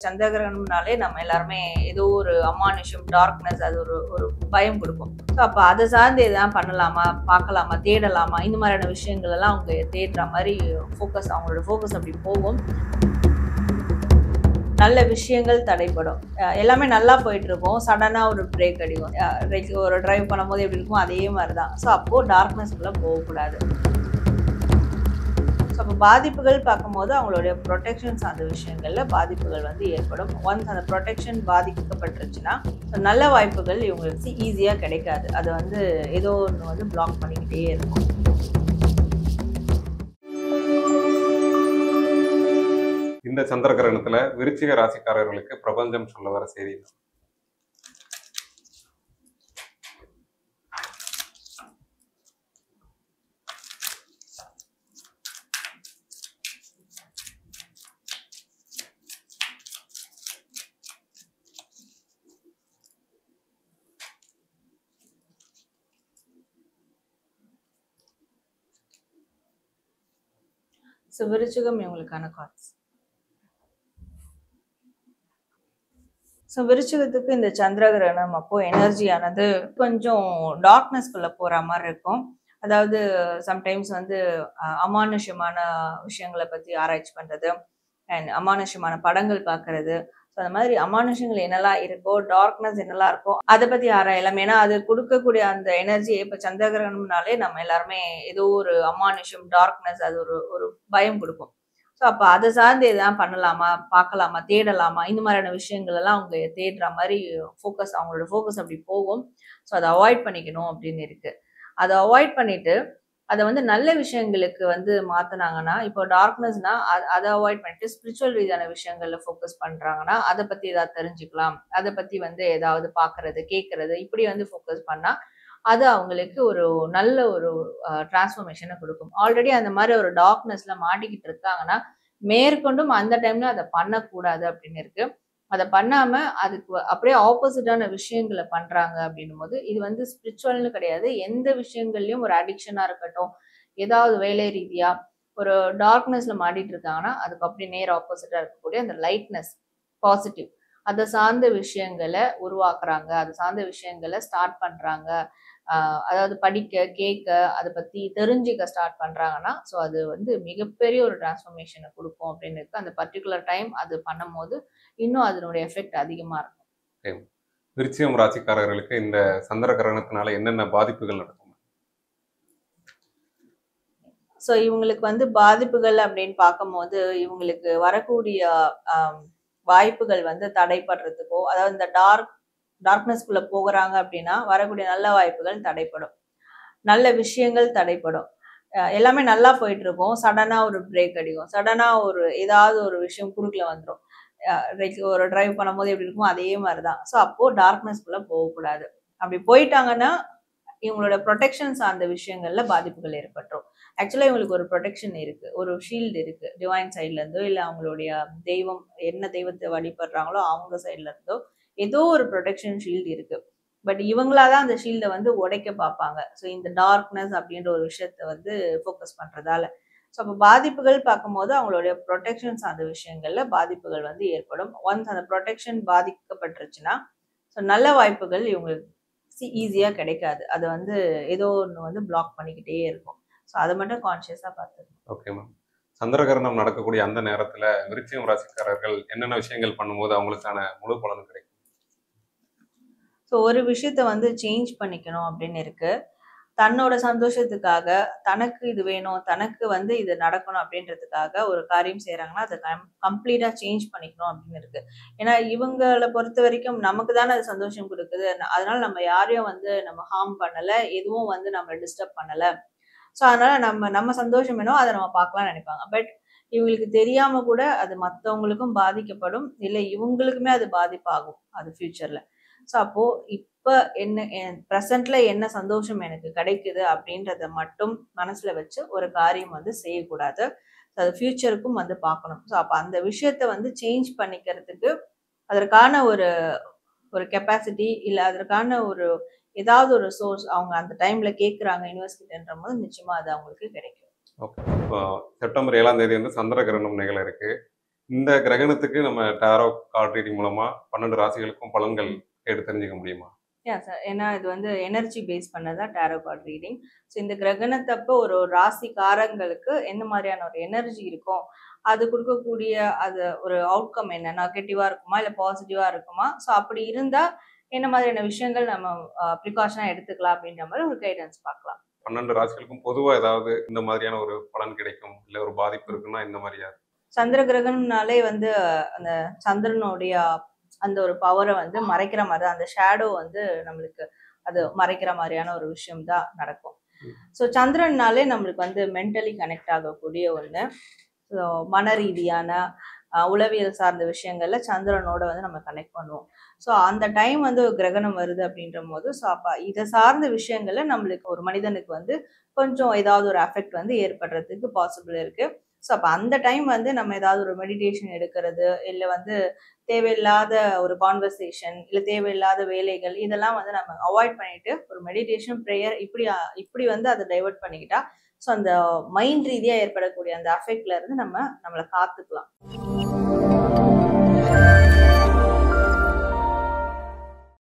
சந்திரகிரகணம்னாலே நம்ம எல்லாருமே ஏதோ ஒரு அமானுஷம், டார்க்னஸ் அது ஒரு ஒரு பயம் குடுக்கும். ஸோ அப்ப அத சார்ந்து எதாவது பண்ணலாமா, பார்க்கலாமா, தேடலாமா, இந்த மாதிரியான விஷயங்கள் எல்லாம் அவங்க தேடுற மாரி அவங்களோட ஃபோக்கஸ் அப்படி போகும். நல்ல விஷயங்கள் தடைப்படும். எல்லாமே நல்லா போயிட்டுருக்கும். சடனா ஒரு பிரேக் அடிக்கும். லைக் ஒரு டிரைவ் பண்ணும்போது எப்படி இருக்குமோ அதே மாரி தான். ஸோ அப்போ டார்க்னஸ்க்குள்ள போகக்கூடாது. ஸோ அப்போ பாதிப்புகள் பார்க்கும்போது அவங்களுடைய ப்ரொடெக்ஷன் சார்ந்த விஷயங்கள்ல பாதிப்புகள் வந்து ஏற்படும். ஒன்ஸ் அந்த ப்ரொடெக்ஷன் பாதிக்கப்பட்டுருச்சுன்னா, நல்ல வாய்ப்புகள் இவங்களுக்கு ஈஸியா கிடைக்காது. அது வந்து ஏதோ ஒண்ணு வந்து பிளாக் பண்ணிக்கிட்டே இருக்கும். இந்த சந்திர கிரகணத்துல விருச்சிக ராசிக்காரர்களுக்கு பிரபஞ்சம் சொல்ல வர செய்தி. ஸோ விருச்சிகம் இவங்களுக்கான கார்ட்ஸ். ஸோ விருச்சிகத்துக்கு இந்த சந்திர கிரகணம் அப்போ எனர்ஜியானது கொஞ்சம் டார்க்னஸ்குள்ள போற மாதிரி இருக்கும். அதாவது சம்டைம்ஸ் வந்து அமானுஷ்யமான விஷயங்களை பத்தி ஆராய்ச்சி பண்றது அண்ட் அமானுஷ்யமான படங்கள் பார்க்கறது. ஸோ அந்த மாதிரி அமானுஷங்கள் என்னெல்லாம் இருக்கோ, டார்க்னஸ் என்னெல்லாம் இருக்கோ அதை பத்தி ஆராயலாம். ஏன்னா அது கொடுக்கக்கூடிய அந்த எனர்ஜி இப்போ சந்திர கிரகணம்னாலே நம்ம எல்லாருமே ஏதோ ஒரு அமானுஷம், டார்க்னஸ் அது ஒரு ஒரு பயம் கொடுக்கும். ஸோ அப்ப அதை சார்ந்து எதாவது பண்ணலாமா, பார்க்கலாமா, தேடலாமா, இந்த மாதிரியான விஷயங்கள் எல்லாம் அவங்க தேடுற மாதிரி அவங்களோட ஃபோக்கஸ் அப்படி போகும். ஸோ அதை அவாய்ட் பண்ணிக்கணும் அப்படின்னு இருக்கு. அதை அவாய்ட் பண்ணிட்டு அதை வந்து நல்ல விஷயங்களுக்கு வந்து மாத்தினாங்கன்னா, இப்போ டார்க்னஸ்னா அதை அவாய்ட் பண்ணிட்டு ஸ்பிரிச்சுவல் ரீதியான விஷயங்கள்ல ஃபோக்கஸ் பண்றாங்கன்னா, அதை பத்தி ஏதாவது தெரிஞ்சுக்கலாம், அதை பத்தி வந்து ஏதாவது பாக்குறது, கேட்கறது, இப்படி வந்து ஃபோக்கஸ் பண்ணா அது அவங்களுக்கு ஒரு நல்ல ஒரு டிரான்ஸ்ஃபர்மேஷனை கொடுக்கும். ஆல்ரெடி அந்த மாதிரி ஒரு டார்க்னஸ்ல மாட்டிக்கிட்டு இருக்காங்கன்னா, மேற்கொண்டும் அந்த டைம்ல அதை பண்ணக்கூடாது அப்படின்னு இருக்கு. அதை பண்ணாம அதுக்கு அப்படியே ஆப்போசிட்டான விஷயங்களை பண்றாங்க அப்படின்னும் போது, இது வந்து ஸ்பிரிச்சுவல்னு கிடையாது. எந்த விஷயங்கள்லயும் ஒரு அடிக்ஷனா இருக்கட்டும், ஏதாவது வேலை ரீதியா ஒரு டார்க்னஸ்ல மாட்டிட்டு இருக்காங்கன்னா, அதுக்கு அப்படியே நேர் ஆப்போசிட்டா இருக்கக்கூடிய அந்த லைட்னஸ், பாசிட்டிவ், அதை சார்ந்த விஷயங்களை உருவாக்குறாங்க, அதை சார்ந்த விஷயங்களை ஸ்டார்ட் பண்றாங்க. அதாவது படிக்க, கேட்க, அதை பத்தி தெரிஞ்சுக்க ஸ்டார்ட் பண்றாங்கன்னா, ஸோ அது வந்து மிகப்பெரிய ஒரு டிரான்ஸ்ஃபர்மேஷனை கொடுக்கும் அப்படின்னு இருக்கு. அந்த பர்டிகுலர் டைம் அது பண்ணும்போது இன்னும் அதனுடைய எஃபெக்ட் அதிகமா இருக்கும். விருச்சிகம் ராசிக்காரர்களுக்கு இந்த சந்திர கிரகணத்தினால என்னென்ன பாதிப்புகள் நடக்கும்? ஸோ இவங்களுக்கு வந்து பாதிப்புகள் அப்படின்னு பார்க்கும்போது, இவங்களுக்கு வரக்கூடிய வாய்ப்புகள் வந்து தடைப்படுறதுக்கோ, அதாவது இந்த டார்க்னஸ்குள்ள போகிறாங்க அப்படின்னா வரக்கூடிய நல்ல வாய்ப்புகள் தடைப்படும். நல்ல விஷயங்கள் தடைப்படும். எல்லாமே நல்லா போயிட்டு இருக்கும். சடனா ஒரு பிரேக் அடிக்கும். சடனா ஏதாவது ஒரு விஷயம் குறுக்குல வந்துடும். லைக் ஒரு டிரைவ் பண்ணும்போது எப்படி இருக்குமோ அதே மாதிரி தான். ஸோ அப்போ டார்க்னஸ்குள்ள போகக்கூடாது. அப்படி போயிட்டாங்கன்னா இவங்களோட ப்ரொடெக்ஷன் சார்ந்த விஷயங்கள்ல பாதிப்புகள் ஏற்பட்டுரும். ஆக்சுவலா இவங்களுக்கு ஒரு ப்ரொடெக்ஷன் இருக்கு, ஒரு ஷீல்டு இருக்கு. டிவைன் சைட்ல இருந்தோ இல்ல அவங்களுடைய தெய்வம் என்ன தெய்வத்தை வழிபடுறாங்களோ அவங்க சைட்ல இருந்தோ ஏதோ ஒரு ப்ரொடெக்ஷன் ஷீல்டு இருக்கு. பட் இவங்களாதான் அந்த ஷீல்டை வந்து உடைக்க பார்ப்பாங்க. ஸோ இந்த டார்க்னஸ் அப்படின்ற ஒரு விஷயத்த வந்து ஃபோக்கஸ் பண்றதால. ஸோ அப்போ பாதிப்புகள் பார்க்கும்போது அவங்களுடைய ப்ரொடெக்ஷன் சார்ந்த விஷயங்கள்ல பாதிப்புகள் வந்து ஏற்படும். ஒன்ஸ் அந்த ப்ரொடெக்ஷன் பாதிக்கப்பட்டுருச்சுன்னா, ஸோ நல்ல வாய்ப்புகள் இவங்களுக்கு ஈஸியா கிடைக்காது. அது வந்து ஏதோ ஒன்று வந்து பிளாக் பண்ணிக்கிட்டே இருக்கும். ஸோ அதை மட்டும் கான்சியஸா பார்த்துக்கணும். Okay ma'am. சந்திரகிரகணம் நடக்கக்கூடிய அந்த நேரத்துல விருச்சிகம் ராசிக்காரர்கள் என்னென்ன விஷயங்கள் பண்ணும்போது அவங்களுக்கான முழு பலன் கிடைக்கும்? ஸோ ஒரு விஷயத்த வந்து சேஞ்ச் பண்ணிக்கணும் அப்படின்னு இருக்கு. தன்னோட சந்தோஷத்துக்காக, தனக்கு இது வேணும், தனக்கு வந்து இது நடக்கணும் அப்படின்றதுக்காக ஒரு காரியம் செய்றாங்கன்னா, அதை கம்ப்ளீட்டா சேஞ்ச் பண்ணிக்கணும் அப்படின்னு இருக்கு. ஏன்னா இவங்கள பொறுத்த வரைக்கும் நமக்கு தானே அது சந்தோஷம் குடுக்குது. அதனால நம்ம யாரையும் வந்து நம்ம ஹார்ம் பண்ணல. எதுவும் வந்து நம்மள டிஸ்டர்ப் பண்ணல. ஸோ அதனால நம்ம சந்தோஷம் வேணும், அதை நம்ம பார்க்கலாம்னு நினைப்பாங்க. பட் இவங்களுக்கு தெரியாம கூட அது மத்தவங்களுக்கும் பாதிக்கப்படும். இல்ல இவங்களுக்குமே அது பாதிப்பாகும் அது ஃபியூச்சர்ல. ஸோ அப்போ இப்ப என்ன பிரசன்ட்ல என்ன சந்தோஷம் எனக்கு கிடைக்குது அப்படின்றத மட்டும் மனசுல வச்சு ஒரு காரியம் வந்து செய்யக்கூடாது. அது ஃபியூச்சருக்கும் வந்து பார்க்கணும். ஸோ அப்ப அந்த விஷயத்த வந்து சேஞ்ச் பண்ணிக்கிறதுக்கு அதற்கான ஒரு ஒரு கெப்பாசிட்டி இல்ல அதற்கான ஒரு ஏதாவது ஒரு சோர்ஸ் அவங்க அந்த டைம்ல கேட்குறாங்க யூனிவர்ஸ் கிட்டன்ற போது நிச்சயமா அது அவங்களுக்கு கிடைக்கும். ஓகே. இப்போ செப்டம்பர் 7ஆம் தேதி வந்து சந்திர கிரகணம் நிகழ இருக்கு. இந்த கிரகணத்துக்கு நம்ம டாரோ கார்ட் ரீடிங் மூலமா 12 ராசிகளுக்கும் பலன்கள் கேட்டு தெரிஞ்சுக்க முடியுமா? சார். ஏன்னா இது வந்து எனர்ஜி பேஸ் பண்ணதான் டேரோ கார்ட் ரீடிங். ஸோ இந்த கிரகணத்தப்போ ஒரு ராசிக்காரங்களுக்கு எந்த மாதிரியான ஒரு எனர்ஜி இருக்கும், அது கொடுக்கக்கூடிய அது ஒரு அவுட்கம் என்ன, நெகட்டிவா இருக்குமா இல்லை பாசிட்டிவா இருக்குமா, ஸோ அப்படி இருந்தா என்ன மாதிரியான விஷயங்கள் நம்ம ப்ரிகாஷனா எடுத்துக்கலாம் அப்படின்ற மாதிரி ஒரு கைடன்ஸ் பார்க்கலாம். 12 ராசிகளுக்கும் பொதுவா ஏதாவது இந்த மாதிரியான ஒரு பலன் கிடைக்கும், இல்ல ஒரு பாதிப்பு இருக்குன்னா இந்த மாதிரியா? சந்திர கிரகணம்னாலே வந்து அந்த சந்திரனுடைய அந்த ஒரு பவரை வந்து மறைக்கிற மாதிரி தான், அந்த ஷேடோ வந்து நம்மளுக்கு அது மறைக்கிற மாதிரியான ஒரு விஷயம் தான் நடக்கும். ஸோ சந்திரன்னாலே நம்மளுக்கு வந்து மென்டலி கனெக்ட் ஆகக்கூடிய ஒன்று. ஸோ மன ரீதியான உளவியல் சார்ந்த விஷயங்கள்ல சந்திரனோட வந்து நம்ம கனெக்ட் பண்ணுவோம். ஸோ அந்த டைம் வந்து ஒரு கிரகணம் வருது அப்படின்ற போது, ஸோ அப்போ இதை சார்ந்த விஷயங்கள்ல நம்மளுக்கு ஒரு மனிதனுக்கு வந்து கொஞ்சம் ஏதாவது ஒரு அஃபெக்ட் வந்து ஏற்படுறதுக்கு பாசிபிள் இருக்கு. ஸோ அப்போ அந்த டைம் வந்து நம்ம ஏதாவது ஒரு மெடிடேஷன் எடுக்கிறது, இல்லை வந்து தேவையில்லாத ஒரு கான்வர்சேஷன், இல்லை தேவையில்லாத வேலைகள், இதெல்லாம் வந்து நம்ம அவாய்ட் பண்ணிட்டு ஒரு மெடிடேஷன் ப்ரேயர் இப்படி வந்து அதை டைவர்ட் பண்ணிக்கிட்டா ஸோ அந்த மைண்ட் ரீதியாக ஏற்படக்கூடிய அந்த அஃபெக்ட்ல இருந்து நம்மளை காத்துக்கலாம்.